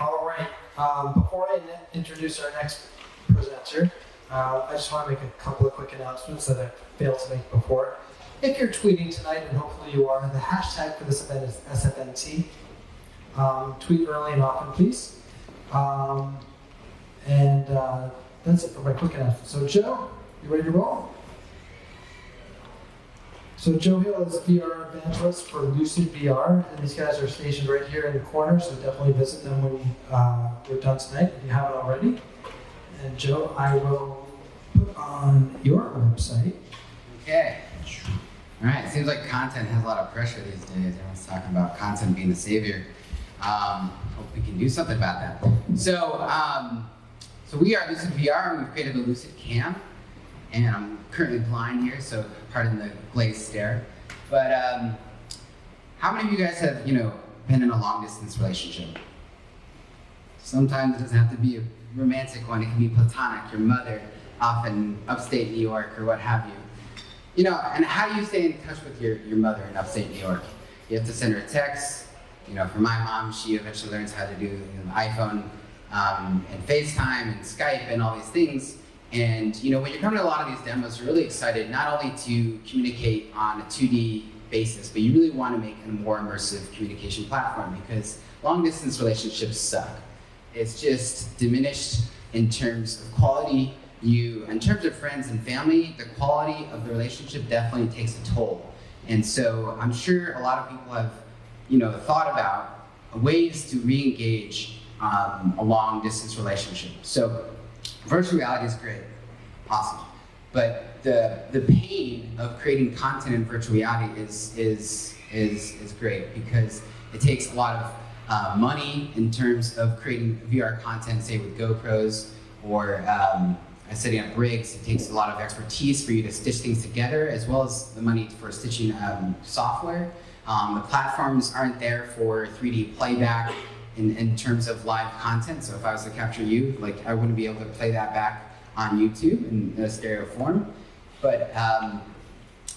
All right. Before I introduce our next presenter, I just want to make a couple of quick announcements that I failed to make before. If you're tweeting tonight, and hopefully you are, the hashtag for this event is SFNT. Tweet early and often, please. That's it for my quick announcement. So Joe, you ready to roll? So Joe Hill is VR Evangelist for Lucid VR, and these guys are stationed right here in the corner, so definitely visit them when we're done tonight, if you haven't already. And Joe, I will put on your website. Okay. All right, seems like content has a lot of pressure these days. Everyone's talking about content being the savior. Hope we can do something about that. So we are Lucid VR, and we've created a LucidCam. And I'm currently blind here, so pardon the glazed stare. But how many of you guys have, been in a long-distance relationship? Sometimes it doesn't have to be a romantic one. It can be platonic. Your mother, often upstate New York or what have you. And how do you stay in touch with your mother in upstate New York? You have to send her a text. For my mom, she eventually learns how to do iPhone and FaceTime and Skype and all these things. And when you're coming to a lot of these demos, you're really excited not only to communicate on a 2D basis, but you really want to make a more immersive communication platform, because long-distance relationships suck. It's just diminished in terms of quality. In terms of friends and family, the quality of the relationship definitely takes a toll. And so I'm sure a lot of people have thought about ways to re-engage a long-distance relationship. So virtual reality is great, awesome, but the pain of creating content in virtual reality is great, because it takes a lot of money in terms of creating VR content, say with GoPros or setting up rigs. It takes a lot of expertise for you to stitch things together, as well as the money for stitching software. The platforms aren't there for 3D playback in terms of live content. So if I was to capture you, I wouldn't be able to play that back on YouTube in a stereo form. But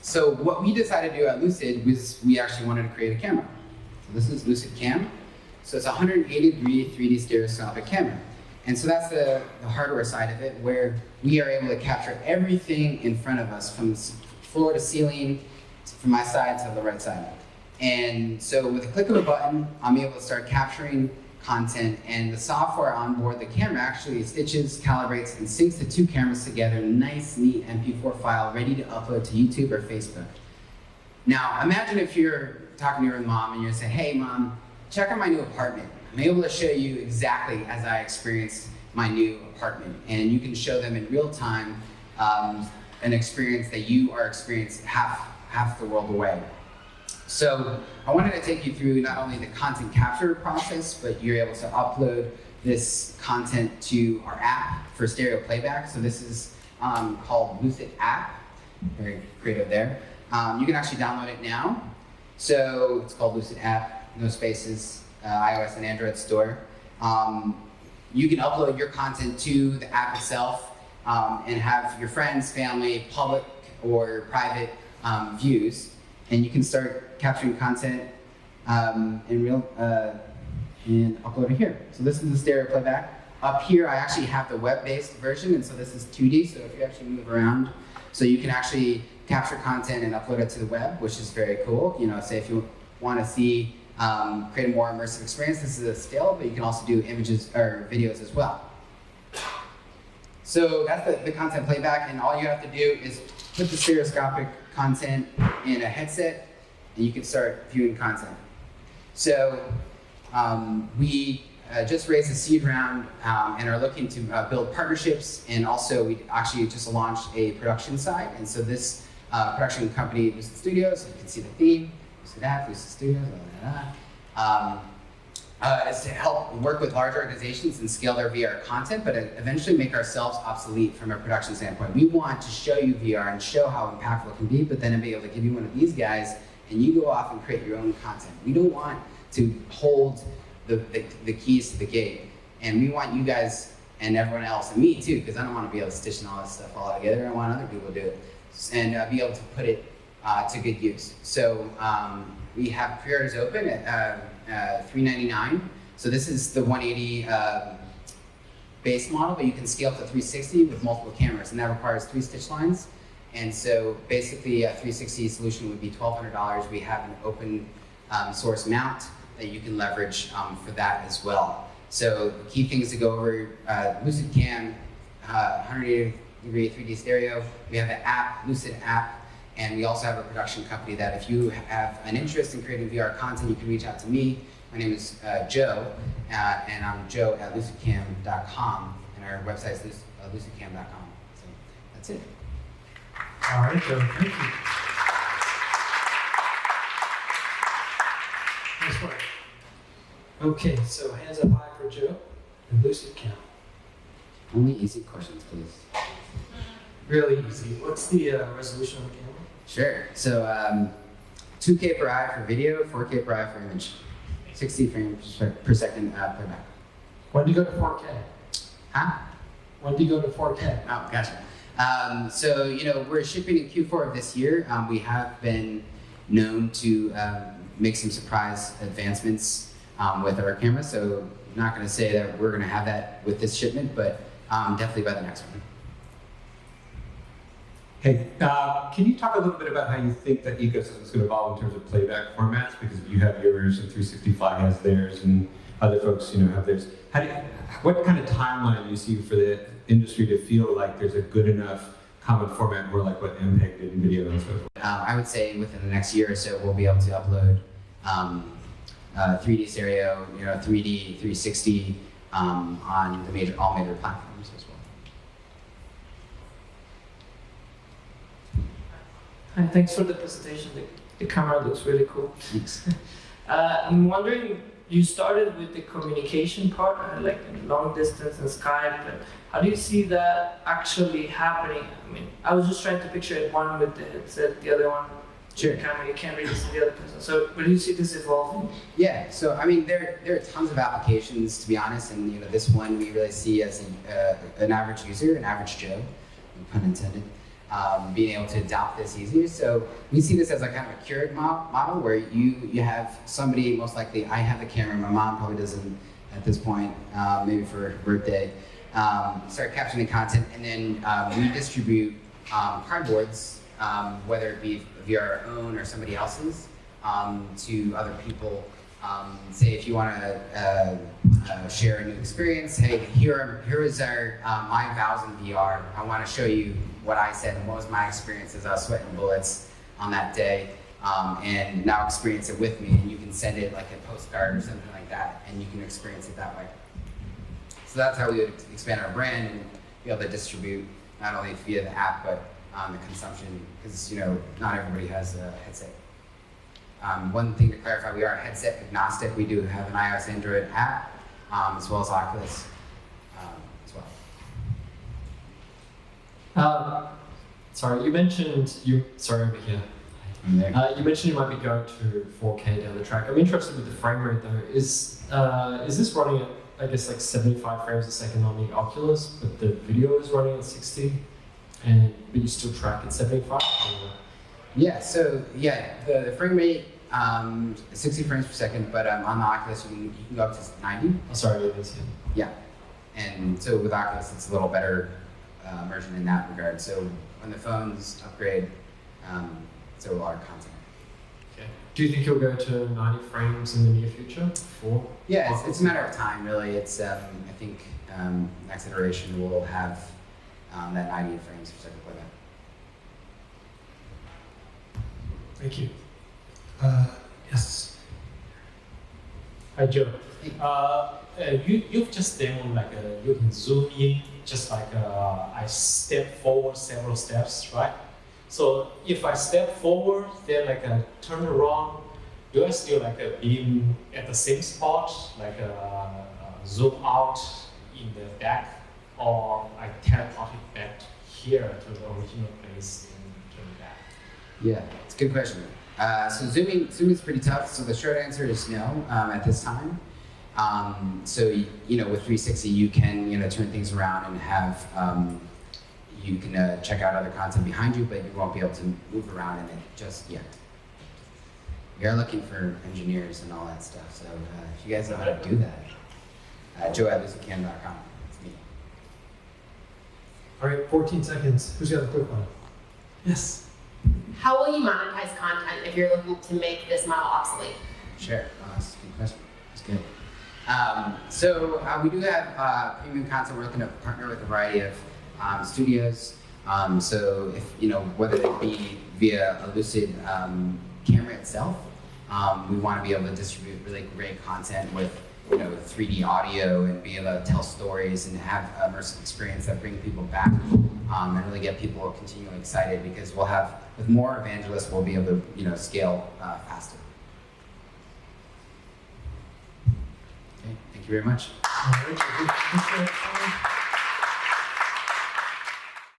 so what we decided to do at Lucid was we actually wanted to create a camera. So this is LucidCam. So it's a 180-degree 3D stereoscopic camera. And so that's the hardware side of it, where we are able to capture everything in front of us, from floor to ceiling, from my side to the right side. And so with a click of a button, I'm able to start capturing content, and the software on board the camera actually stitches, calibrates, and syncs the two cameras together in a nice, neat MP4 file ready to upload to YouTube or Facebook. Now, imagine if you're talking to your mom and you're saying, hey mom, check out my new apartment. I'm able to show you exactly as I experienced my new apartment. And you can show them in real time an experience that you are experiencing half the world away. So I wanted to take you through not only the content capture process, but you're able to upload this content to our app for stereo playback. So this is called Lucid App, very creative there. You can actually download it now. So it's called Lucid App, no spaces, iOS and Android store. You can upload your content to the app itself and have your friends, family, public or private views. And you can start capturing content and upload it here. So this is the stereo playback. Up here, I actually have the web-based version, and so this is 2D, so if you actually move around, so you can actually capture content and upload it to the web, which is very cool. Say if you want to see, create a more immersive experience, this is a still, but you can also do images or videos as well. So that's the content playback, and all you have to do is put the stereoscopic content in a headset, and you can start viewing content. So we just raised a seed round and are looking to build partnerships, and also we actually just launched a production side. And so this production company, Lucid Studios, you can see the theme, Lucid App, Lucid Studios, is to help work with large organizations and scale their VR content, but eventually make ourselves obsolete from a production standpoint. We want to show you VR and show how impactful it can be, but then be able to give you one of these guys and you go off and create your own content. We don't want to hold the keys to the gate, and we want you guys and everyone else, and me too, because I don't want to be able to stitch all this stuff all together. I want other people to do it and be able to put it to good use. So we have pre-orders open at $399. So this is the 180 base model, but you can scale to 360 with multiple cameras, and that requires 3 stitch lines. And so basically a 360 solution would be $1,200. We have an open source mount that you can leverage for that as well. So key things to go over, LucidCam, 180-degree 3D stereo. We have an app, Lucid app, and we also have a production company that if you have an interest in creating VR content, you can reach out to me. My name is Joe, and I'm Joe at LucidCam.com, and our website is LucidCam.com. So that's it. All right, Joe, thank you. Nice work. Okay, so hands up high for Joe and LucidCam. Only easy questions, please. Really easy. What's the resolution of the camera? Sure. So 2K per eye for video, 4K per eye for image. 60 frames per second playback. When do you go to 4K? Huh? When do you go to 4K? Oh, gotcha. So, we're shipping in Q4 of this year. We have been known to make some surprise advancements with our camera. So I'm not going to say that we're going to have that with this shipment, but definitely by the next one. Hey, can you talk a little bit about how you think that ecosystem is going to evolve in terms of playback formats? Because you have yours, and 365 has theirs, and other folks, have theirs. What kind of timeline do you see for the industry to feel like there's a good enough common format, more like what MPEG did in video and so forth? I would say within the next year or so, we'll be able to upload 3D stereo, 3D, 360 on the all major platforms as well. Hi, thanks for the presentation. The camera looks really cool. Thanks. I'm wondering, you started with the communication part, like in long distance and Skype. But how do you see that actually happening? I mean, I was just trying to picture it, one with the headset, the other one Sure. with the camera. You can't really see the other person. So where do you see this evolving? Yeah, so I mean, there are tons of applications, to be honest, and this one we really see as an average user, an average Joe, no pun intended, being able to adopt this easier. So we see this as a kind of a cured model where you have somebody, most likely I have the camera, my mom probably doesn't at this point, maybe for her birthday, start capturing the content, and then we distribute cardboards, whether it be via our own or somebody else's, to other people. Say if you want to share a new experience, hey, here is our my vows in VR. I want to show you what I said and what was my experience as I was sweating bullets on that day, and now experience it with me. And you can send it like a postcard or something like that, and you can experience it that way. So that's how we would expand our brand and be able to distribute not only via the app but the consumption, because not everybody has a headset. One thing to clarify, we are headset agnostic. We do have an iOS Android app, as well as Oculus as well. Sorry, you mentioned over here. You mentioned you might be going to 4K down the track. I'm interested with the frame rate though. Is this running at, I guess, like 75 frames a second on the Oculus, but the video is running at 60, but you still track at 75? Or? Yeah, so the frame rate, 60 frames per second, but on the Oculus you can go up to 90. Oh, sorry, it is. Yeah, and so with Oculus it's a little better immersion in that regard. So when the phones upgrade, so will our content. Okay. Do you think you'll go to 90 frames in the near future? Yeah, it's a matter of time, really. It's I think next iteration will have that 90 frames per second playback. Thank you. Yes. Hi, Joe. You've just demoed like you can zoom in, just like I step forward several steps, right? So if I step forward, then like turn around, do I still like beam at the same spot, like zoom out in the back, or I teleport it back here to the original place and turn back? Yeah, it's a good question. So zooming is pretty tough. So the short answer is no at this time. So with 360 you can turn things around and have you can check out other content behind you, but you won't be able to move around in it just yet. we are looking for engineers and all that stuff. So if you guys know how to do that, Joe at LucidCam.com. It's me. All right, 14 seconds. Who's got a quick one? Yes. How will you monetize content if you're looking to make this model obsolete? Sure. That's a good question. That's good. So we do have premium content. We're looking to partner with a variety of studios. So if whether it be via a Lucid camera itself, we want to be able to distribute really great content with 3D audio and be able to tell stories and have immersive experience that bring people back and really get people continually excited, because we'll have, with more evangelists, we'll be able to scale faster. Okay, thank you very much. All right,